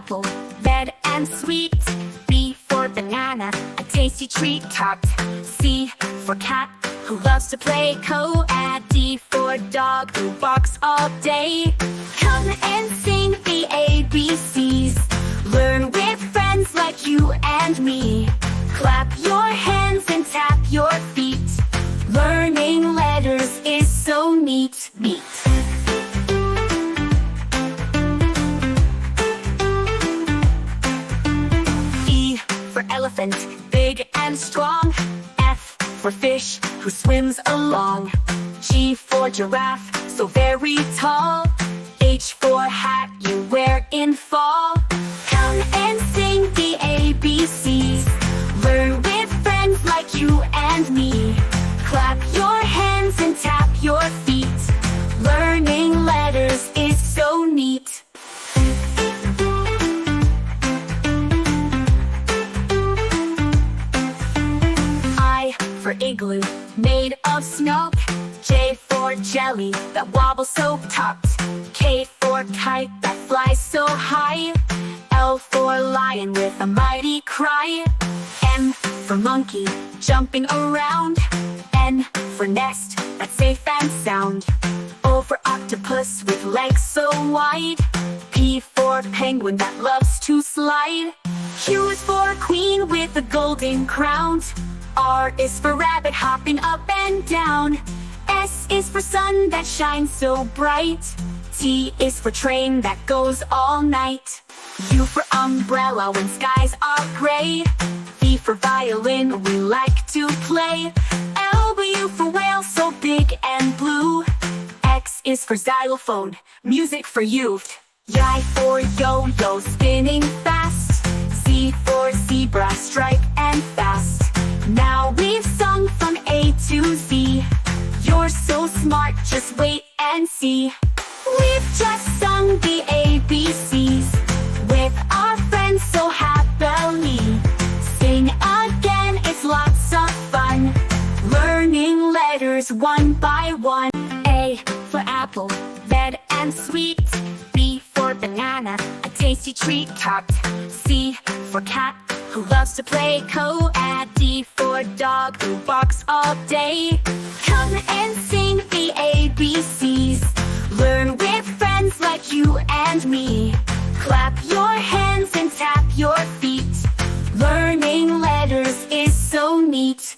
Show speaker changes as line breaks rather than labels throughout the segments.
apple, red and sweet. B for banana, a tasty treat. Tart. C for cat, who loves to play co-ed. D for dog, who barks all day. Come and sing the ABCs. Learn with friends like you and me. Clap your hands and tap your feet. Learning letters is so neat. E for elephant, big and strong. F for fish, who swims along. G for giraffe, so very tall. H for hat, you wear in fall. Come and sing the ABCs. Learn with friends like you and me. Clap your hands and tap your feet. Learning letters is so neat. I for igloo, made of snow. J for jelly, that wobbles so topped. K for kite, that flies so high. L for lion with a mighty cry. M for monkey, jumping around. N for nest, that's safe and sound. O for octopus with legs so wide. P for penguin that loves to slide. Q is for queen with a golden crown. R is for rabbit hopping up and down. S is for sun that shines so bright. T is for train that goes all night. U for umbrella when skies are gray. V for violin, we like to play. W for whale, so big and blue. X is for xylophone, music for youth. Y for yo-yo, spinning fast. Z for zebra, stripe and fast. Now we've sung from A to Z. You're so smart, just wait and see. We've just sung the ABCs with our friends so happily. Sing again, it's lots of fun. Learning letters one by one. A for apple, red and sweet. B for banana, a tasty treat. Tart. C for cat, who loves to play co-ed. D for dog, who barks all day. Come and sing the ABCs. Learn with friends like you and me. Clap your hands and tap your feet. Learning letters is so neat.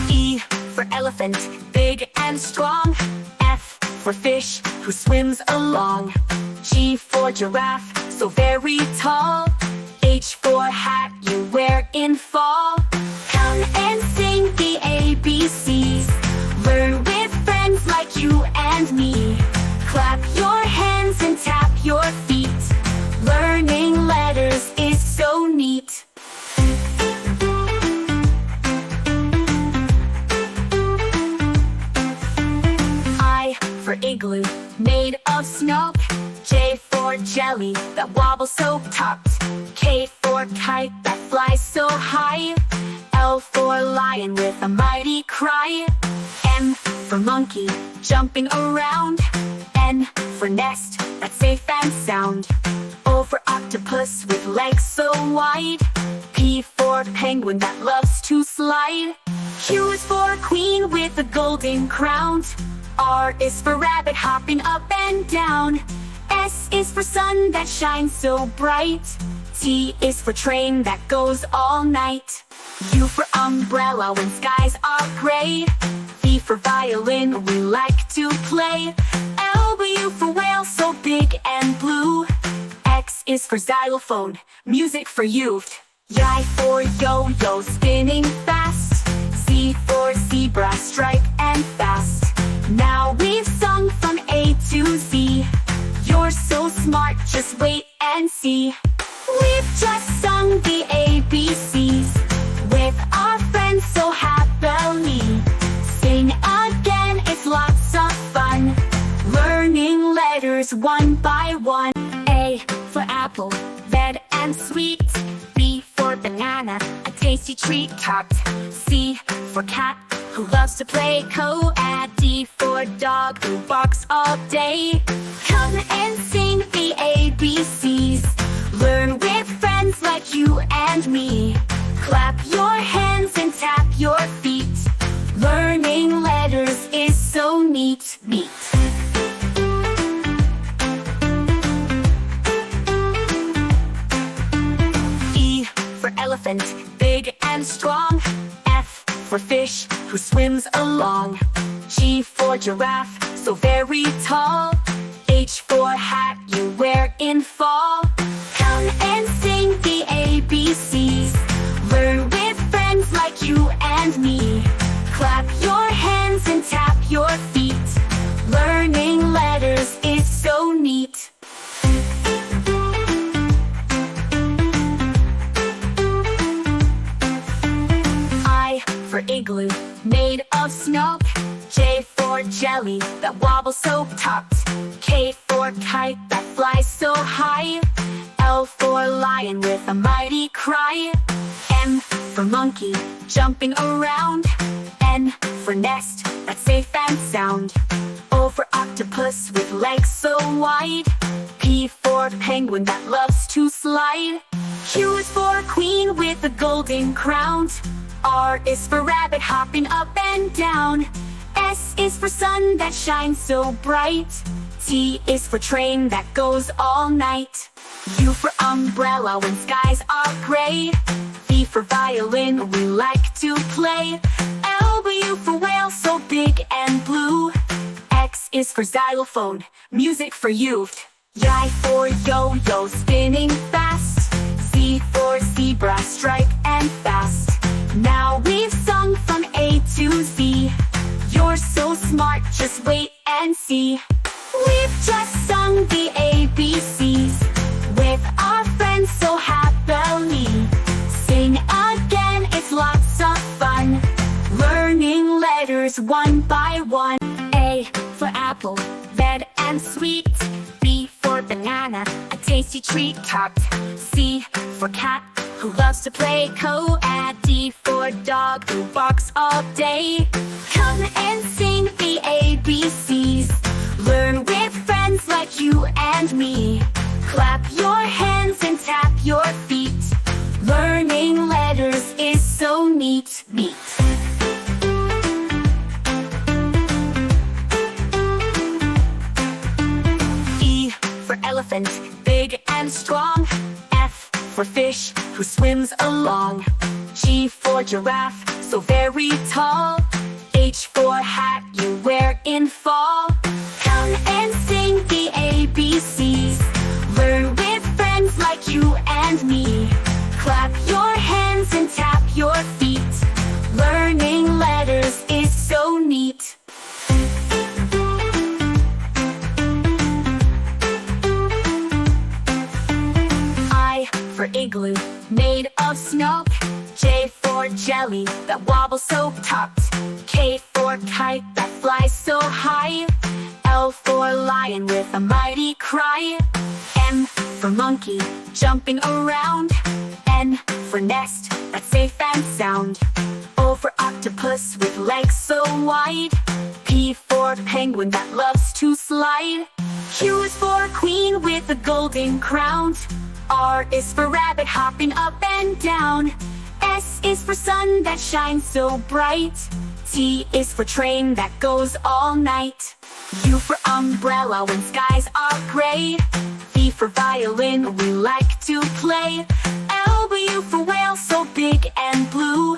E for elephant, big and strong. F for fish, who swims along. G for giraffe, so very tall. H for hat, you wear in fall. Come and sing the ABCs. Learn with friends like you and me. Clap your hands and tap your feet. Learning letters is so neat. I for igloo, made of snow. J for jelly, that wobbles so topped. K for kite, that flies so high. L for lion with a mighty cry. M for monkey, jumping around. N for nest, that's safe and sound. O for octopus with legs so wide. P for penguin that loves to slide. Q is for queen with a golden crown. R is for rabbit hopping up and down. S is for sun that shines so bright. T is for train that goes all night. U for umbrella when skies are gray. V for violin, we like to play. W for whale, so big and blue. X is for xylophone, music for youth. Y for yo-yo, spinning fast. Z for zebra, stripe and fast. Now we've sung from A to Z. You're so smart, just wait and see. We've just sung the ABCs with our friends so happily. Sing again, it's lots of fun. Learning letters one by one. A for apple, red and sweet. B for banana, a tasty tasty treat topped. C for cat, who loves to play co-ed. D for dog, who barks all day. Come and sing the ABCs. Learn with friends like you and me. Clap your hands and tap your feet. Learning letters is so neat. E for elephant, big and strong. F for fish, who swims along. G for giraffe, so very tall. H for hat, you wear in fall. Come and sing the ABCs. Learn with friends like you and me. Clap your hands and tap your feet. Learning letters is so neat. I for igloo, made of snow. J for jelly, that wobbles so topped. K for kite, that flies so high. L for lion with a mighty cry. M for monkey, jumping around. N for nest, that's safe and sound. O for octopus with legs so wide. P for penguin that loves to slide. Q is for queen with a golden crown. R is for rabbit hopping up and down. S is for sun that shines so bright. T is for train that goes all night. U for umbrella when skies are gray. V for violin, we like to play. W for whale, so big and blue. X is for xylophone, music for youth. Y for yo-yo, spinning fast. Z for zebra, stripe and fast. Now we've sung from A to Z. You're so smart, just wait and see. We've just sung the ABCs with our friends so happily. Sing again, it's lots of fun. Learning letters one by one. A for apple, red and sweet. B for banana, a tasty treat topped. C for cat, who loves to play co-ed. D for dog, who barks all day. Come and sing the ABCs. Learn with friends like you and me. Clap your hands and tap your feet. Learning letters is so neat. E for elephant, big and strong. F for fish, who swims along. G for giraffe, so very tall. H for hat, you wear in fall. Come and sing the ABCs. Learn with friends like you and me. Clap your hands and tap your feet. Learning letters is so neat. I for igloo, made of snow. J for jelly, that wobbles so topped. K for kite, that flies so high. L for lion with a mighty cry. M for monkey, jumping around. N for nest, that's safe and sound. O for octopus with legs so wide. P for penguin that loves to slide. Q is for queen with a golden crown. R is for rabbit hopping up and down. S is for sun that shines so bright. T is for train that goes all night. U for umbrella when skies are gray. V for violin, we like to play. W for whale, so big and blue.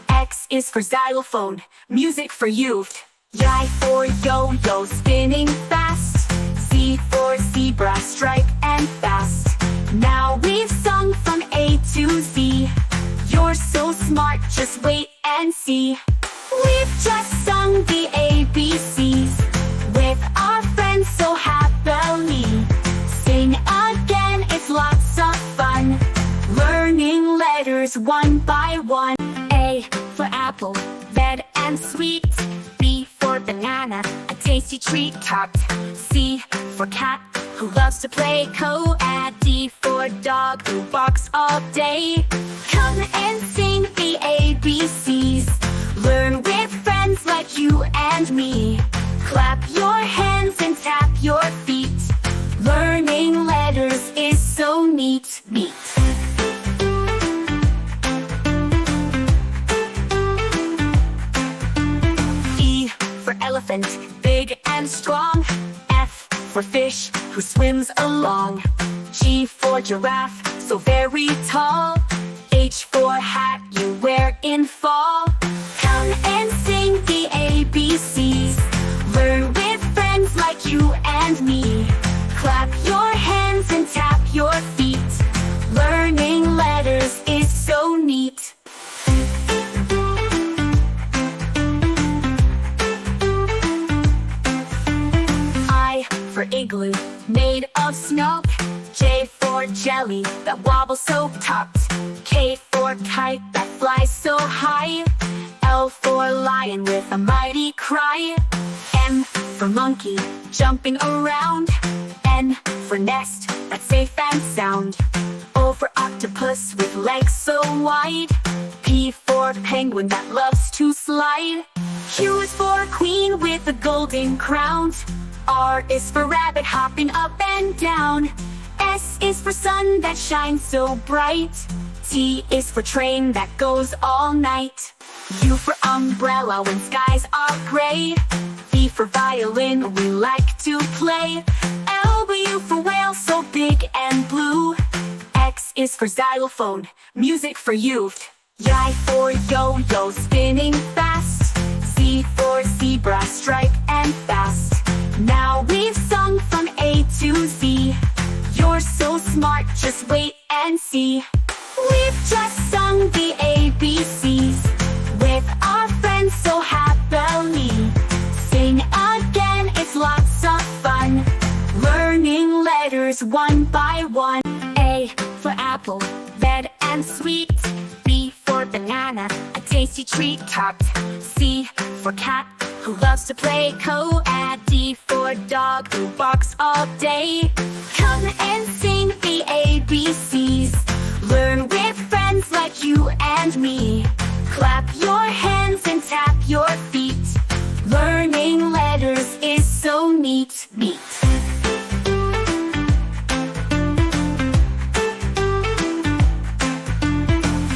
X is for xylophone, music for youth. Y for yo-yo, spinning fast. Z for zebra, stripe and fast. Now we've sung from A to Z. You're so smart, just wait and see. We've just sung the ABCs with our friends so happily. Sing again, it's lots of fun. Learning letters one by one. A for apple, red and sweet. B for banana, a tasty treat topped. C for cat, who loves to play co-ed. D for dog, who barks all day. Come and sing the ABCs. Learn with friends like you and me. Clap your hands and tap your feet. Learning letters is so neat. E for elephant, big and strong. F for fish, who swims along. G for giraffe, so very tall. H for hat, you wear in fall. Come and sing the ABCs. Learn with friends like you and me. Clap your hands and tap your feet. Learning letters is so neat. I for igloo, made of snow. J for jelly, that wobbles so topped. K for kite, that flies so high. L for lion with a mighty cry. M for monkey, jumping around. N for nest, that's safe and sound. O for octopus with legs so wide. P for penguin that loves to slide. Q is for queen with a golden crown. R is for rabbit hopping up and down. S is for sun that shines so bright. T is for train that goes all night. U for umbrella when skies are gray. V for violin, we like to play. W for whale, so big and blue. X is for xylophone, music for you. Y for yo-yo, spinning fast. Z for zebra, stripe and fast. Now we've sung from A to Z. You're so smart, just wait and see. We've just sung the ABCs with our friends so happily. Sing again, it's lots of fun. Learning letters one by one. A for apple, red and sweet. B for banana, a tasty treat topped. C for cat, who loves to play co-ed. D for dog, who barks all day. Come and sing the ABCs. Learn with friends like you and me. Clap your hands and tap your feet. Learning letters is so neat.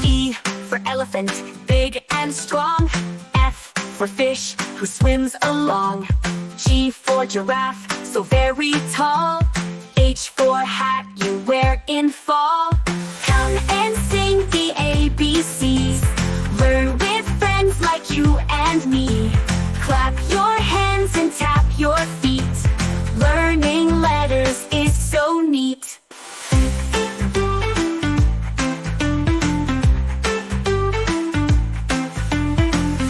E for elephant, big and strong. F for fish, who swims along. G for giraffe, so very tall. H for hat, you wear in fall. Come and sing the ABCs. Learn with friends like you and me. Clap your hands and tap your feet. Learning letters is so neat.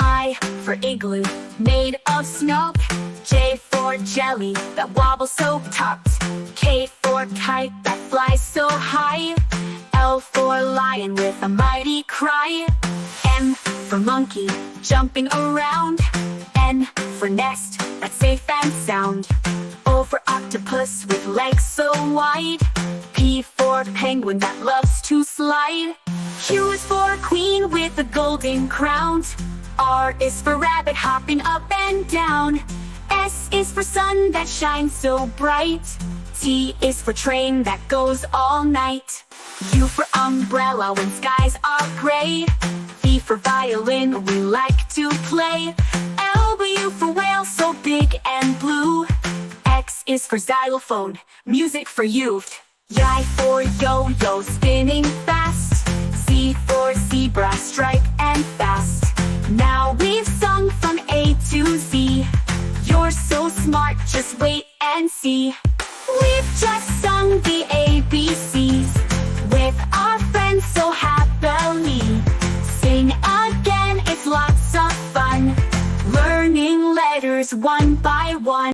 I for igloo, made of snow. J for jelly, that wobbles so topped. K for kite, that flies so high. L for lion with a mighty cry. M for monkey, jumping around. N for nest, that's safe and sound. O for octopus with legs so wide. P for penguin that loves to slide. Q is for queen with a golden crown. R is for rabbit hopping up and down. S is for sun that shines so bright. T is for train that goes all night. U for umbrella when skies are gray. V for violin, we like to play. W for whale, so big and blue. X is for xylophone, music for you. Y for yo-yo, spinning fast. Z for zebra, stripe and fast. Now we've sung from A to Z. You're so smart, just wait and see.